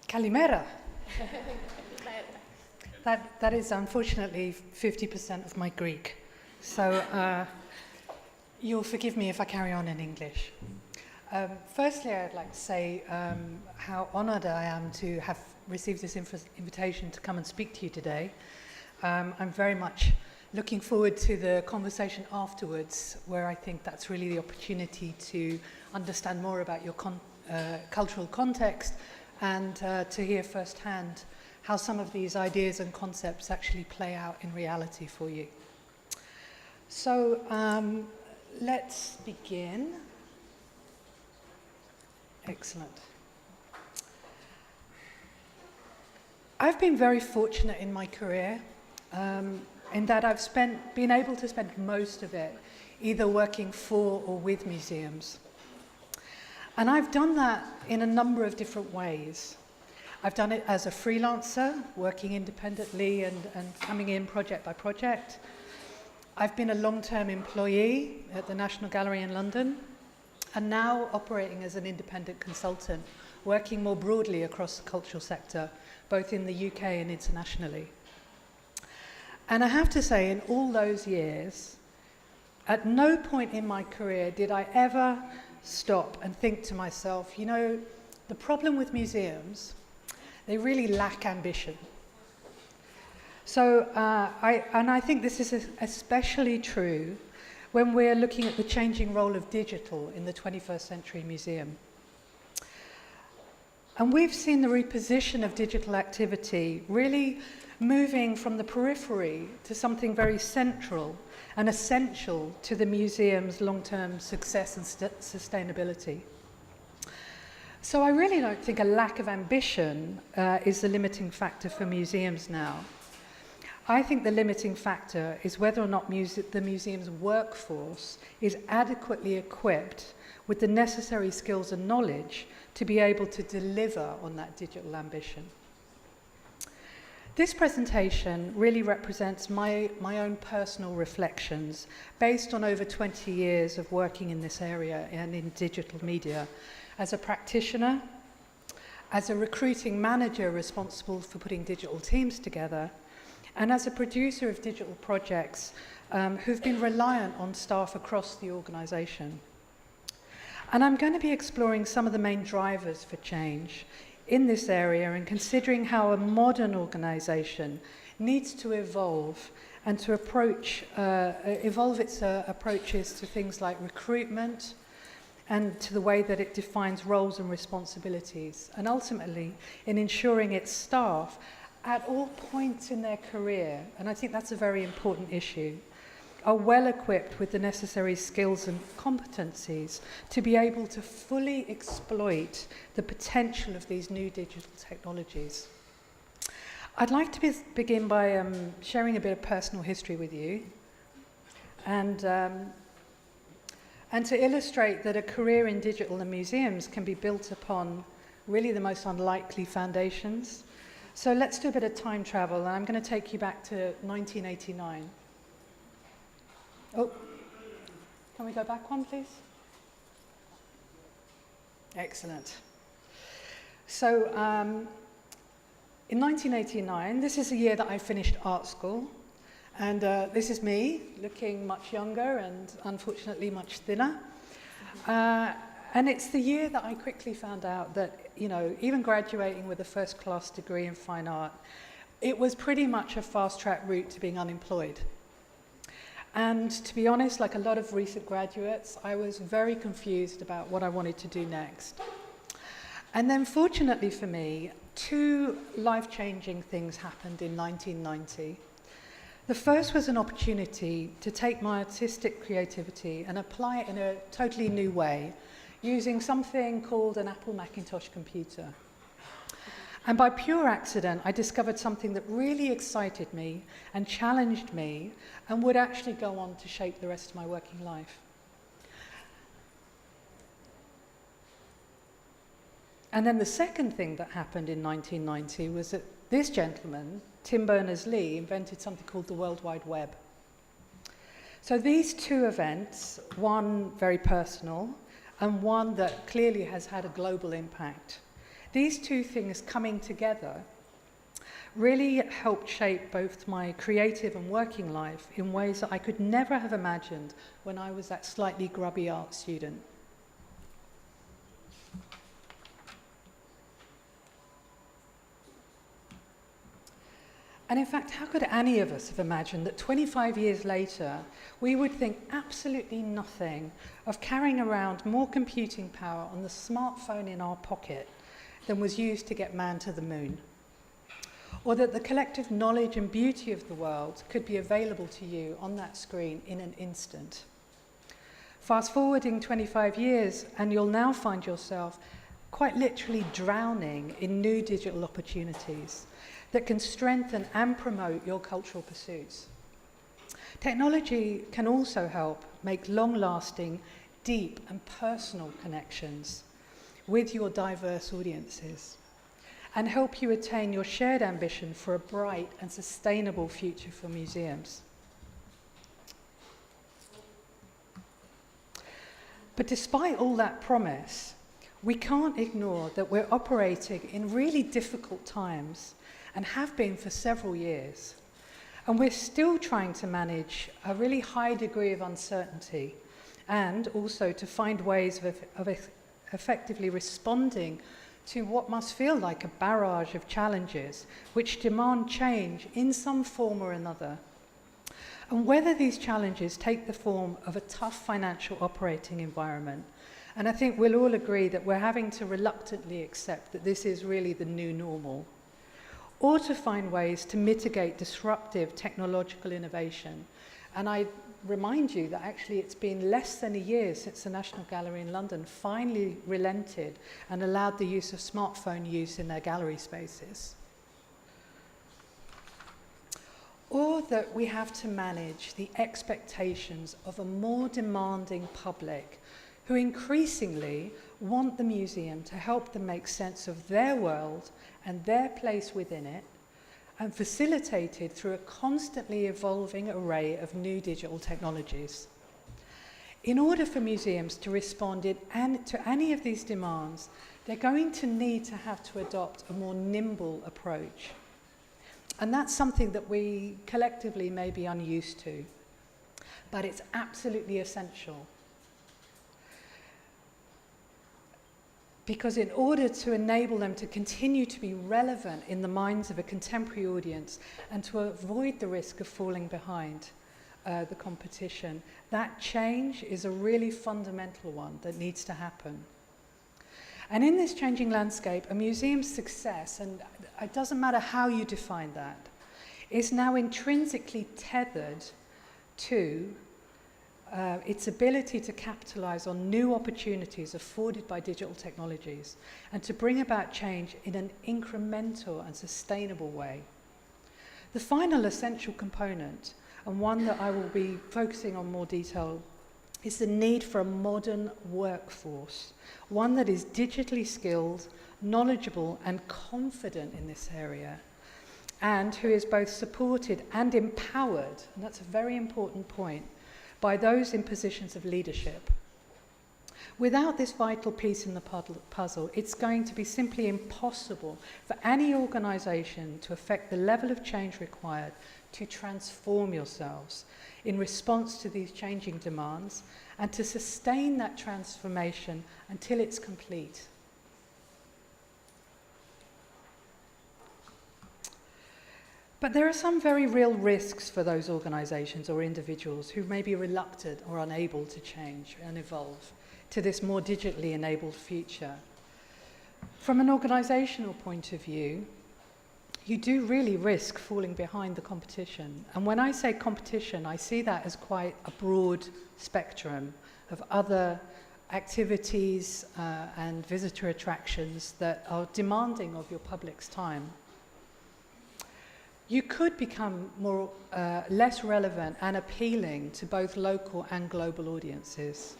Kalimera. That is unfortunately 50% of my Greek. So you'll forgive me if I carry on in English. Firstly, I'd like to say how honoured I am to have received this invitation to come and speak to you today. I'm very much looking forward to the conversation afterwards, where I think that's really the opportunity to understand more about your cultural context and to hear firsthand how some of these ideas and concepts actually play out in reality for you. So let's begin. Excellent. I've been very fortunate in my career in that I've been able to spend most of it either working for or with museums. And I've done that in a number of different ways. I've done it as a freelancer, working independently and coming in project by project. I've been a long-term employee at the National Gallery in London, and now operating as an independent consultant, working more broadly across the cultural sector, both in the UK and internationally. And I have to say, in all those years, at no point in my career did I ever stop and think to myself, you know, the problem with museums, they really lack ambition. So, I think this is especially true when we're looking at the changing role of digital in the 21st century museum. And we've seen the reposition of digital activity really moving from the periphery to something very central and essential to the museum's long-term success and sustainability. So I really don't think a lack of ambition is the limiting factor for museums now. I think the limiting factor is whether or not the museum's workforce is adequately equipped with the necessary skills and knowledge to be able to deliver on that digital ambition. This presentation really represents my own personal reflections based on over 20 years of working in this area and in digital media as a practitioner, as a recruiting manager responsible for putting digital teams together, and as a producer of digital projects who've been reliant on staff across the organisation. And I'm going to be exploring some of the main drivers for change in this area and considering how a modern organisation needs to evolve and to evolve its approaches to things like recruitment and to the way that it defines roles and responsibilities, and ultimately in ensuring its staff at all points in their career, and I think that's a very important issue, are well equipped with the necessary skills and competencies to be able to fully exploit the potential of these new digital technologies. I'd like to begin by sharing a bit of personal history with you and to illustrate that a career in digital and museums can be built upon really the most unlikely foundations. So let's do a bit of time travel, and I'm going to take you back to 1989. Oh, can we go back one, please? Excellent. So in 1989, this is the year that I finished art school, and this is me, looking much younger and unfortunately much thinner. And it's the year that I quickly found out that, you know, even graduating with a first-class degree in fine art, it was pretty much a fast-track route to being unemployed. And to be honest, like a lot of recent graduates, I was very confused about what I wanted to do next. And then fortunately for me, two life-changing things happened in 1990. The first was an opportunity to take my artistic creativity and apply it in a totally new way, using something called an Apple Macintosh computer. And by pure accident, I discovered something that really excited me and challenged me and would actually go on to shape the rest of my working life. And then the second thing that happened in 1990 was that this gentleman, Tim Berners-Lee, invented something called the World Wide Web. So these two events, one very personal and one that clearly has had a global impact, These two things coming together really helped shape both my creative and working life in ways that I could never have imagined when I was that slightly grubby art student. And in fact, how could any of us have imagined that 25 years later, we would think absolutely nothing of carrying around more computing power on the smartphone in our pocket than was used to get man to the moon? Or that the collective knowledge and beauty of the world could be available to you on that screen in an instant? Fast forwarding 25 years, and you'll now find yourself quite literally drowning in new digital opportunities that can strengthen and promote your cultural pursuits. Technology can also help make long-lasting, deep and personal connections with your diverse audiences and help you attain your shared ambition for a bright and sustainable future for museums. But despite all that promise, we can't ignore that we're operating in really difficult times and have been for several years. And we're still trying to manage a really high degree of uncertainty and also to find ways of effectively responding to what must feel like a barrage of challenges which demand change in some form or another. And whether these challenges take the form of a tough financial operating environment, and I think we'll all agree that we're having to reluctantly accept that this is really the new normal, or to find ways to mitigate disruptive technological innovation. And I remind you that actually it's been less than a year since the National Gallery in London finally relented and allowed the use of smartphone use in their gallery spaces. Or that we have to manage the expectations of a more demanding public who increasingly want the museum to help them make sense of their world and their place within it, and facilitated through a constantly evolving array of new digital technologies. In order for museums to respond to any of these demands, they're going to need to have to adopt a more nimble approach. And that's something that we collectively may be unused to, but it's absolutely essential. Because in order to enable them to continue to be relevant in the minds of a contemporary audience and to avoid the risk of falling behind the competition, that change is a really fundamental one that needs to happen. And in this changing landscape, a museum's success, and it doesn't matter how you define that, is now intrinsically tethered to its ability to capitalize on new opportunities afforded by digital technologies and to bring about change in an incremental and sustainable way. The final essential component, and one that I will be focusing on more detail, is the need for a modern workforce, one that is digitally skilled, knowledgeable and confident in this area, and who is both supported and empowered, and that's a very important point, by those in positions of leadership. Without this vital piece in the puzzle, it's going to be simply impossible for any organisation to affect the level of change required to transform yourselves in response to these changing demands and to sustain that transformation until it's complete. But there are some very real risks for those organisations or individuals who may be reluctant or unable to change and evolve to this more digitally enabled future. From an organisational point of view, you do really risk falling behind the competition. And when I say competition, I see that as quite a broad spectrum of other activities and visitor attractions that are demanding of your public's time. You could become less relevant and appealing to both local and global audiences.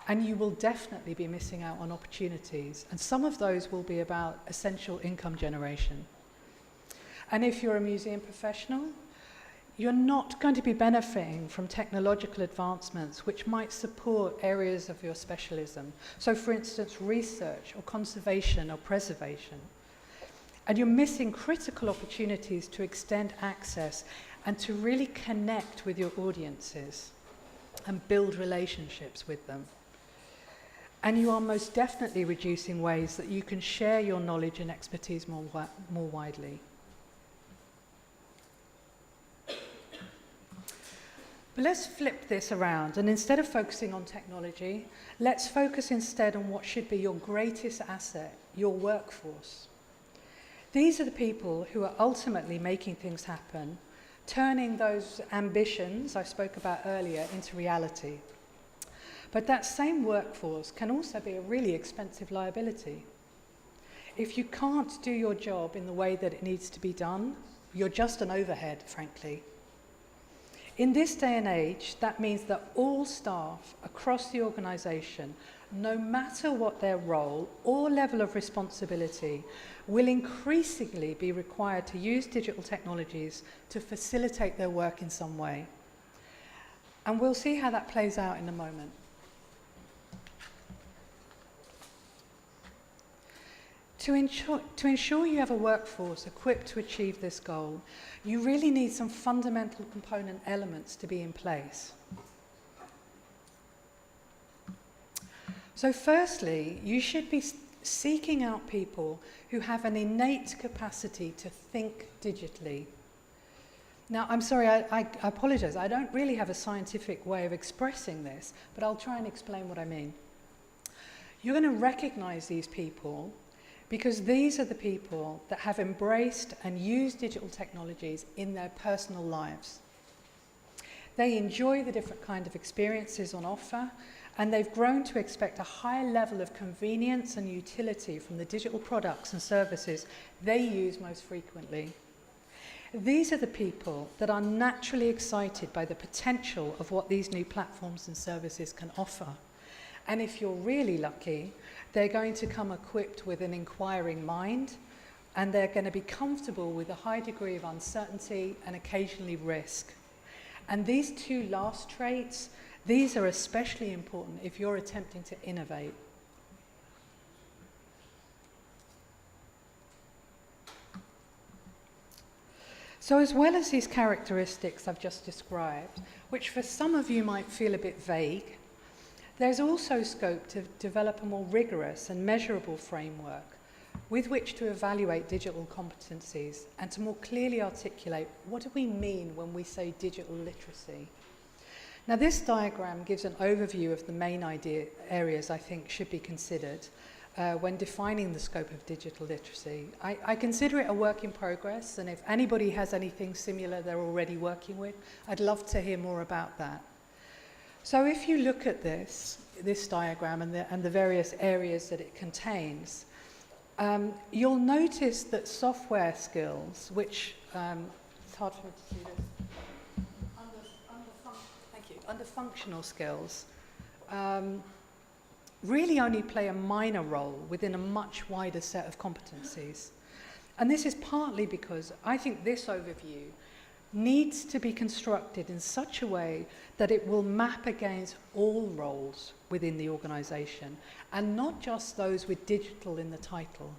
And you will definitely be missing out on opportunities. And some of those will be about essential income generation. And if you're a museum professional, you're not going to be benefiting from technological advancements which might support areas of your specialism. So, for instance, research or conservation or preservation. And you're missing critical opportunities to extend access and to really connect with your audiences and build relationships with them. And you are most definitely reducing ways that you can share your knowledge and expertise more widely. But let's flip this around, and instead of focusing on technology, let's focus instead on what should be your greatest asset, your workforce. These are the people who are ultimately making things happen, turning those ambitions I spoke about earlier into reality. But that same workforce can also be a really expensive liability. If you can't do your job in the way that it needs to be done, you're just an overhead, frankly. In this day and age, that means that all staff across the organisation, no matter what their role or level of responsibility, will increasingly be required to use digital technologies to facilitate their work in some way. And we'll see how that plays out in a moment. To ensure you have a workforce equipped to achieve this goal, you really need some fundamental component elements to be in place. So firstly, you should be seeking out people who have an innate capacity to think digitally. Now, I'm sorry, I apologize. I don't really have a scientific way of expressing this, but I'll try and explain what I mean. You're going to recognize these people because these are the people that have embraced and used digital technologies in their personal lives. They enjoy the different kind of experiences on offer, and they've grown to expect a high level of convenience and utility from the digital products and services they use most frequently. These are the people that are naturally excited by the potential of what these new platforms and services can offer. And if you're really lucky, they're going to come equipped with an inquiring mind, and they're going to be comfortable with a high degree of uncertainty and occasionally risk. And these two last traits, these are especially important if you're attempting to innovate. So as well as these characteristics I've just described, which for some of you might feel a bit vague, there's also scope to develop a more rigorous and measurable framework with which to evaluate digital competencies and to more clearly articulate what do we mean when we say digital literacy. Now, this diagram gives an overview of the main areas I think should be considered when defining the scope of digital literacy. I consider it a work in progress, and if anybody has anything similar they're already working with, I'd love to hear more about that. So if you look at this diagram and the various areas that it contains, you'll notice that software skills, which, it's hard for me to see this, under functional skills, really only play a minor role within a much wider set of competencies. And this is partly because I think this overview needs to be constructed in such a way that it will map against all roles within the organisation, and not just those with digital in the title.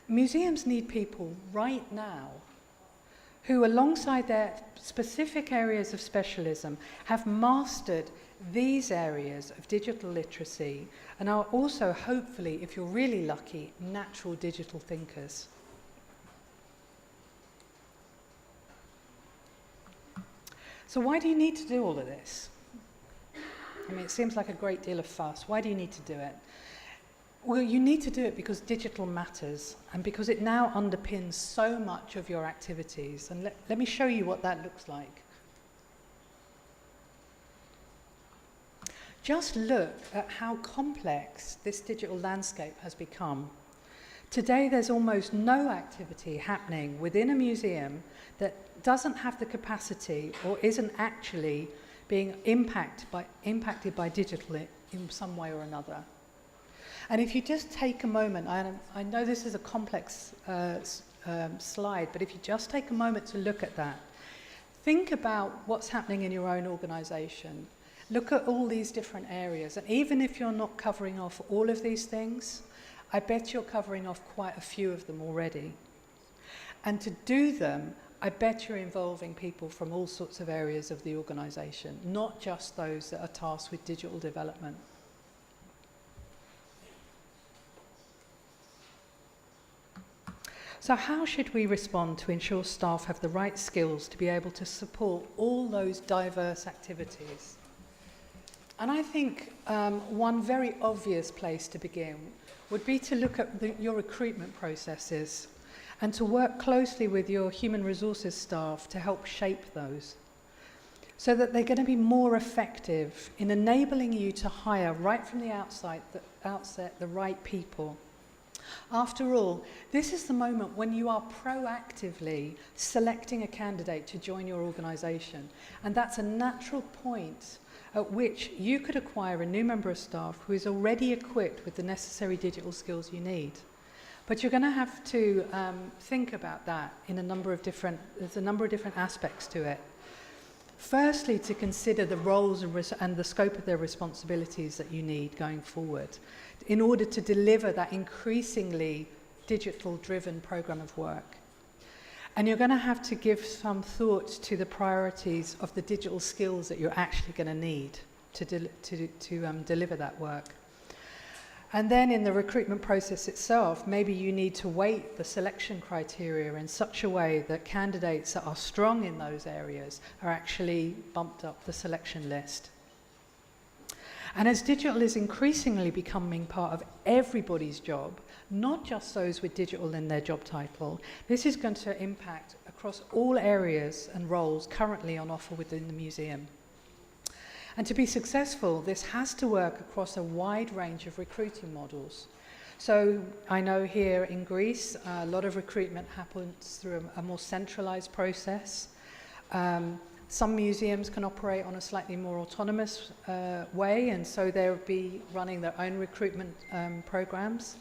Museums need people right now who, alongside their specific areas of specialism, have mastered these areas of digital literacy and are also, hopefully, if you're really lucky, natural digital thinkers. So why do you need to do all of this? I mean, it seems like a great deal of fuss. Why do you need to do it? Well, you need to do it because digital matters and because it now underpins so much of your activities. And let me show you what that looks like. Just look at how complex this digital landscape has become. Today, there's almost no activity happening within a museum that doesn't have the capacity or isn't actually being impacted by digital in some way or another. And if you just take a moment, I know this is a complex slide, but if you just take a moment to look at that, think about what's happening in your own organisation. Look at all these different areas, and even if you're not covering off all of these things, I bet you're covering off quite a few of them already. And to do them, I bet you're involving people from all sorts of areas of the organisation, not just those that are tasked with digital development. So how should we respond to ensure staff have the right skills to be able to support all those diverse activities? And I think one very obvious place to begin would be to look at your recruitment processes and to work closely with your human resources staff to help shape those, so that they're going to be more effective in enabling you to hire right from the outset the right people. After all, this is the moment when you are proactively selecting a candidate to join your organisation, and that's a natural point at which you could acquire a new member of staff who is already equipped with the necessary digital skills you need. But you're going to have to think about that in there's a number of different aspects to it. Firstly, to consider the roles and the scope of their responsibilities that you need going forward in order to deliver that increasingly digital-driven programme of work. And you're going to have to give some thought to the priorities of the digital skills that you're actually going to need to deliver that work. And then in the recruitment process itself, maybe you need to weight the selection criteria in such a way that candidates that are strong in those areas are actually bumped up the selection list. And as digital is increasingly becoming part of everybody's job, not just those with digital in their job title, this is going to impact across all areas and roles currently on offer within the museum. And to be successful, this has to work across a wide range of recruiting models. So I know here in Greece, a lot of recruitment happens through a more centralised process. Some museums can operate on a slightly more autonomous way, and so they'll be running their own recruitment programmes.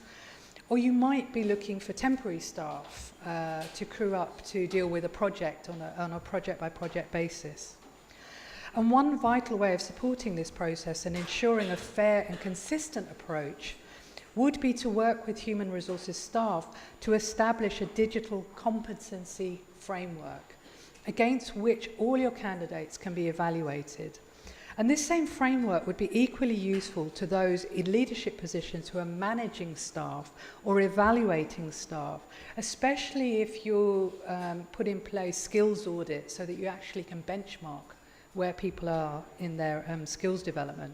Or you might be looking for temporary staff to crew up to deal with a project on a project-by-project basis. And one vital way of supporting this process and ensuring a fair and consistent approach would be to work with human resources staff to establish a digital competency framework against which all your candidates can be evaluated. And this same framework would be equally useful to those in leadership positions who are managing staff or evaluating staff, especially if you put in place skills audits so that you actually can benchmark where people are in their skills development,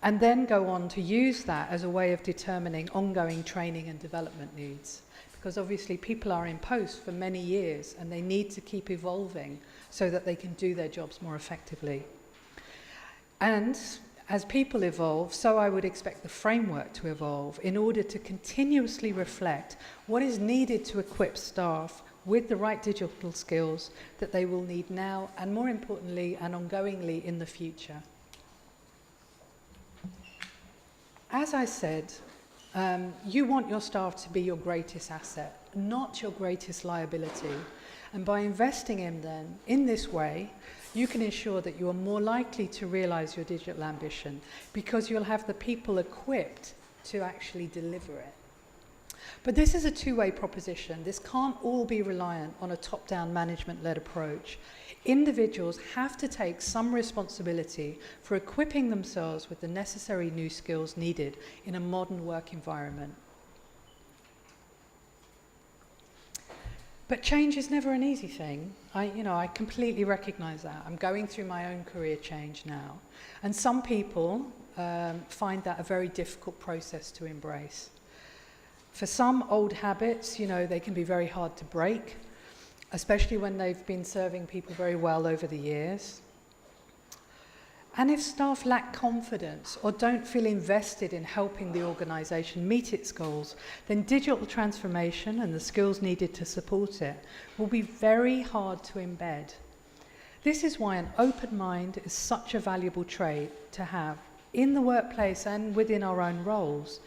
and then go on to use that as a way of determining ongoing training and development needs. Because obviously people are in post for many years and they need to keep evolving so that they can do their jobs more effectively. And as people evolve, so I would expect the framework to evolve in order to continuously reflect what is needed to equip staff with the right digital skills that they will need now and, more importantly and ongoingly, in the future. As I said, you want your staff to be your greatest asset, not your greatest liability. And by investing in them in this way, you can ensure that you are more likely to realise your digital ambition because you'll have the people equipped to actually deliver it. But this is a two-way proposition. This can't all be reliant on a top-down management-led approach. Individuals have to take some responsibility for equipping themselves with the necessary new skills needed in a modern work environment. But change is never an easy thing. I completely recognise that. I'm going through my own career change now. And some people find that a very difficult process to embrace. For some old habits, they can be very hard to break, especially when they've been serving people very well over the years. And if staff lack confidence or don't feel invested in helping the organisation meet its goals, then digital transformation and the skills needed to support it will be very hard to embed. This is why an open mind is such a valuable trait to have in the workplace and within our own roles,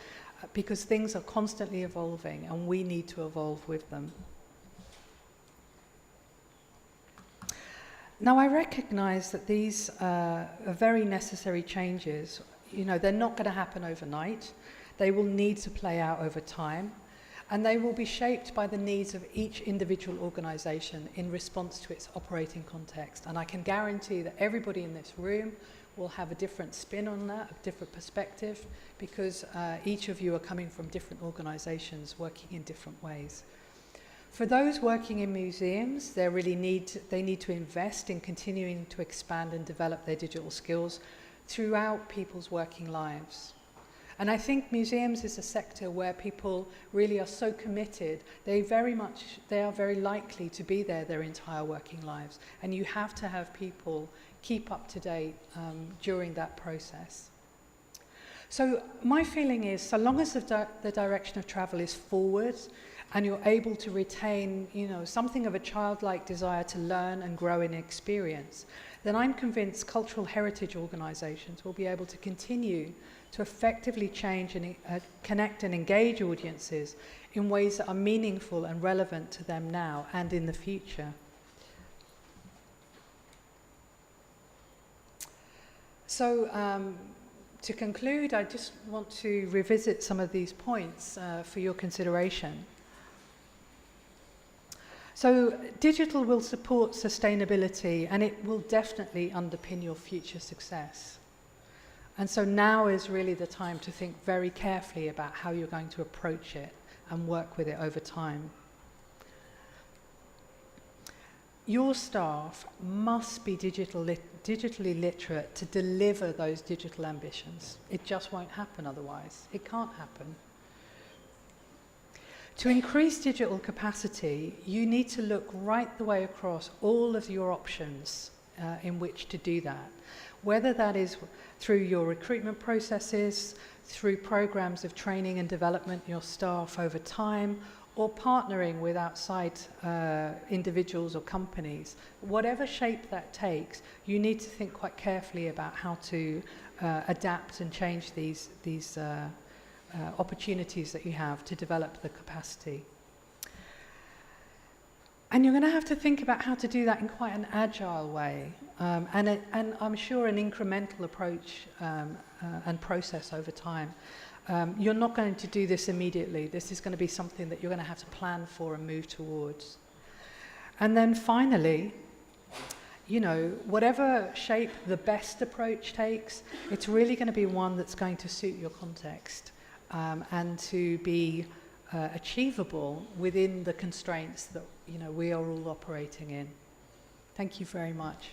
because things are constantly evolving and we need to evolve with them. Now, I recognise that these are very necessary changes. You know, they're not going to happen overnight. They will need to play out over time, and they will be shaped by the needs of each individual organisation in response to its operating context. And I can guarantee that everybody in this room will have a different spin on that, a different perspective, because each of you are coming from different organisations working in different ways. For those working in museums, they need to invest in continuing to expand and develop their digital skills throughout people's working lives. And I think museums is a sector where people really are so committed, they are very likely to be there their entire working lives. And you have to have people keep up to date during that process. So my feeling is, so long as the direction of travel is forward, and you're able to retain, you know, something of a childlike desire to learn and grow in experience, then I'm convinced cultural heritage organisations will be able to continue to effectively change and connect and engage audiences in ways that are meaningful and relevant to them now and in the future. So, to conclude, I just want to revisit some of these points for your consideration. So digital will support sustainability, and it will definitely underpin your future success. And so now is really the time to think very carefully about how you're going to approach it and work with it over time. Your staff must be digitally literate to deliver those digital ambitions. It just won't happen otherwise. It can't happen. To increase digital capacity, you need to look right the way across all of your options in which to do that. Whether that is through your recruitment processes, through programs of training and development your staff over time, or partnering with outside individuals or companies. Whatever shape that takes, you need to think quite carefully about how to adapt and change these opportunities that you have to develop the capacity. And you're going to have to think about how to do that in quite an agile way, and I'm sure an incremental approach and process over time. You're not going to do this immediately. This is going to be something that you're going to have to plan for and move towards. And then finally, you know, whatever shape the best approach takes, it's really going to be one that's going to suit your context and to be achievable within the constraints that, you know, we are all operating in. Thank you very much.